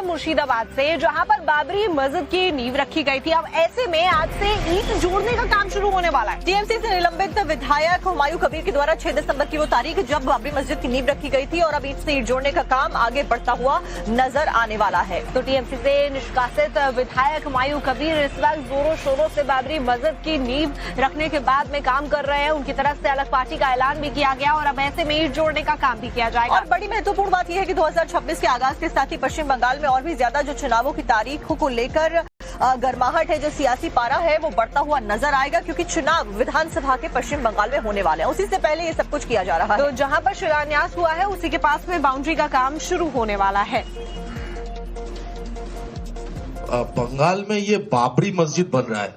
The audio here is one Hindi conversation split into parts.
हैं मुर्शिदाबाद से, जहां पर बाबरी मस्जिद की नींव रखी गई थी। अब ऐसे में आज से ईंट जोड़ने का काम शुरू होने वाला है। टीएमसी से निलंबित विधायक हुमायूं कबीर के द्वारा 6 दिसंबर की वो तारीख जब बाबरी मस्जिद की नींव रखी गई थी और अब ईंट से ईंट जोड़ने का काम आगे बढ़ता हुआ नजर आने वाला है। तो टीएमसी से निष्कासित विधायक हुमायूं कबीर इस वक्त जोरों शोरों से बाबरी मस्जिद की नींव रखने के बाद में काम कर रहे हैं। उनकी तरफ से अलग पार्टी का ऐलान भी किया गया और अब ऐसे में ईंट जोड़ने का काम भी किया जाएगा। और बड़ी महत्वपूर्ण बात यह है कि 2026 के आगाज के साथ ही पश्चिम बंगाल में और भी ज्यादा जो चुनावों की तारीखों को लेकर गर्माहट है, जो सियासी पारा है, वो बढ़ता हुआ नजर आएगा, क्योंकि चुनाव विधानसभा के पश्चिम बंगाल में होने वाले हैं। उसी से पहले ये सब कुछ किया जा रहा है। तो जहां पर शिलान्यास हुआ है उसी के पास में बाउंड्री का काम शुरू होने वाला है। बंगाल में ये बाबरी मस्जिद बन रहा है,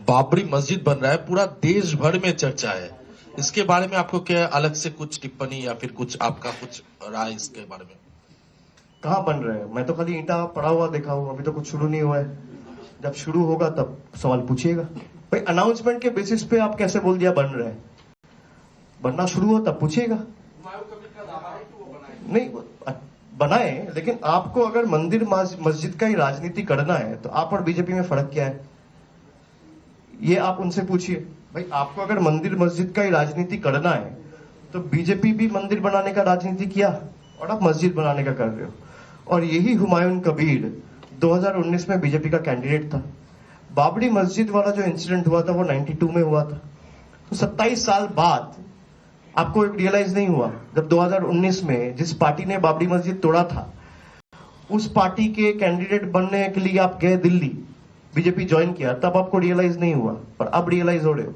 बाबरी मस्जिद बन रहा है, पूरा देश भर में चर्चा है। इसके बारे में आपको क्या अलग से कुछ टिप्पणी या फिर कुछ आपका कुछ राय इसके बारे में? कहाँ बन रहे हैं? मैं तो खाली ईंटा पड़ा हुआ देखा हूँ, अभी तो कुछ शुरू नहीं हुआ है। जब शुरू होगा तब सवाल पूछिएगा। भाई अनाउंसमेंट के बेसिस पे आप कैसे बोल दिया बन रहे हैं? बनना शुरू हो तब पूछिएगा। नहीं बनाए, लेकिन आपको अगर मंदिर मस्जिद का ही राजनीति करना है तो आप और बीजेपी में फर्क क्या है, ये आप उनसे पूछिए। भाई आपको अगर मंदिर मस्जिद का ही राजनीति करना है तो बीजेपी भी मंदिर बनाने का राजनीति किया और आप मस्जिद बनाने का कर रहे हो। और यही हुमायूं कबीर 2019 में बीजेपी का कैंडिडेट था। बाबरी मस्जिद वाला जो इंसिडेंट हुआ था वो 92 में हुआ था। तो 27 साल बाद आपको एक रियलाइज नहीं हुआ, जब 2019 में जिस पार्टी ने बाबरी मस्जिद तोड़ा था उस पार्टी के कैंडिडेट बनने के लिए आप गए दिल्ली, बीजेपी ज्वाइन किया, तब आपको रियलाइज नहीं हुआ, पर अब रियलाइज हो रहे हो।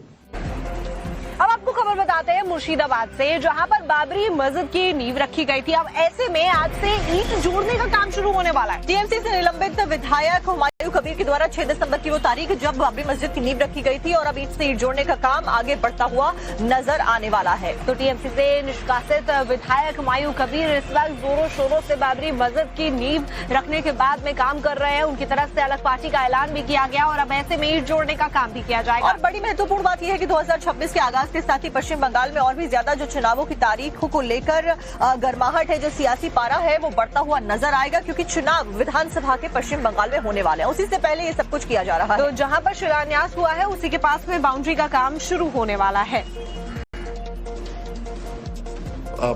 अब आपको खबर बताते हैं मुर्शिदाबाद से, जहां पर बाबरी मस्जिद की नींव रखी गई थी। अब ऐसे में आज से ईंट जोड़ने का काम शुरू होने वाला है। टीएमसी से निलंबित विधायक हुमायूं कबीर के द्वारा 6 दिसंबर की वो तारीख जब बाबरी मस्जिद की नींव रखी गई थी और अब ईंट से ईंट जोड़ने का काम आगे बढ़ता हुआ नजर आने वाला है। तो टीएमसी से निष्कासित विधायक हुमायूं कबीर इस वक्त जोरों शोरों से बाबरी मस्जिद की नींव रखने के बाद में काम कर रहे हैं। उनकी तरफ से अलग पार्टी का ऐलान भी किया गया और अब ऐसे में ईंट जोड़ने का काम भी किया जाएगा। और बड़ी महत्वपूर्ण बात यह है कि 2026 के आगाज के साथ ही पश्चिम बंगाल में और भी ज्यादा जो चुनावों की तारीखों को लेकर गर्माहट है, जो सियासी पारा है, वो बढ़ता हुआ नजर आएगा, क्योंकि चुनाव विधानसभा के पश्चिम बंगाल में होने वाले हैं। उसी से पहले ये सब कुछ किया जा रहा है। तो जहां पर शिलान्यास हुआ है उसी के पास में बाउंड्री का काम शुरू होने वाला है।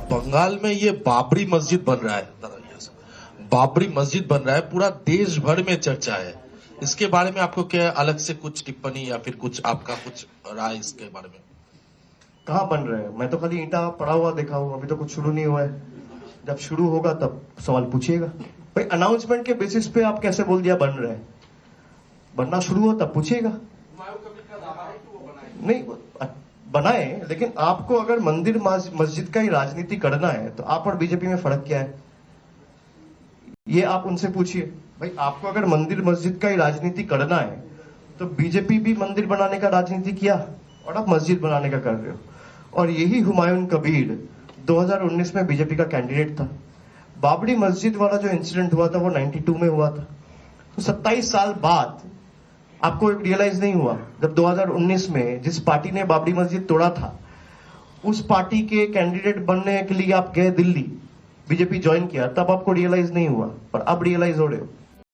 बंगाल में ये बाबरी मस्जिद बन रहा है, बाबरी मस्जिद बन रहा है, पूरा देश भर में चर्चा है। इसके बारे में आपको क्या अलग से कुछ टिप्पणी या फिर कुछ आपका कुछ राय इसके बारे में? कहाँ बन रहे हैं? मैं तो खाली ईंटा पड़ा हुआ देखा हूँ, अभी तो कुछ शुरू नहीं हुआ है। जब शुरू होगा तब सवाल पूछिएगा। भाई अनाउंसमेंट के बेसिस पे आप कैसे बोल दिया बन रहे हैं? बनना शुरू हो तब पूछिएगा। नहीं बनाए, लेकिन आपको अगर मंदिर मस्जिद का ही राजनीति करना है तो आप और बीजेपी में फर्क क्या है, ये आप उनसे पूछिए। भाई आपको अगर मंदिर मस्जिद का ही राजनीति करना है तो बीजेपी भी मंदिर बनाने का राजनीति किया और आप मस्जिद बनाने का कर रहे हो। और यही हुमायूं कबीर 2019 में बीजेपी का कैंडिडेट था। बाबरी मस्जिद वाला जो इंसिडेंट हुआ था वो 92 में हुआ था। तो 27 साल बाद आपको एक रियलाइज नहीं हुआ, जब 2019 में जिस पार्टी ने बाबरी मस्जिद तोड़ा था उस पार्टी के कैंडिडेट बनने के लिए आप गए दिल्ली, बीजेपी ज्वाइन किया, तब आपको रियलाइज नहीं हुआ, पर अब रियलाइज हो रहे हो।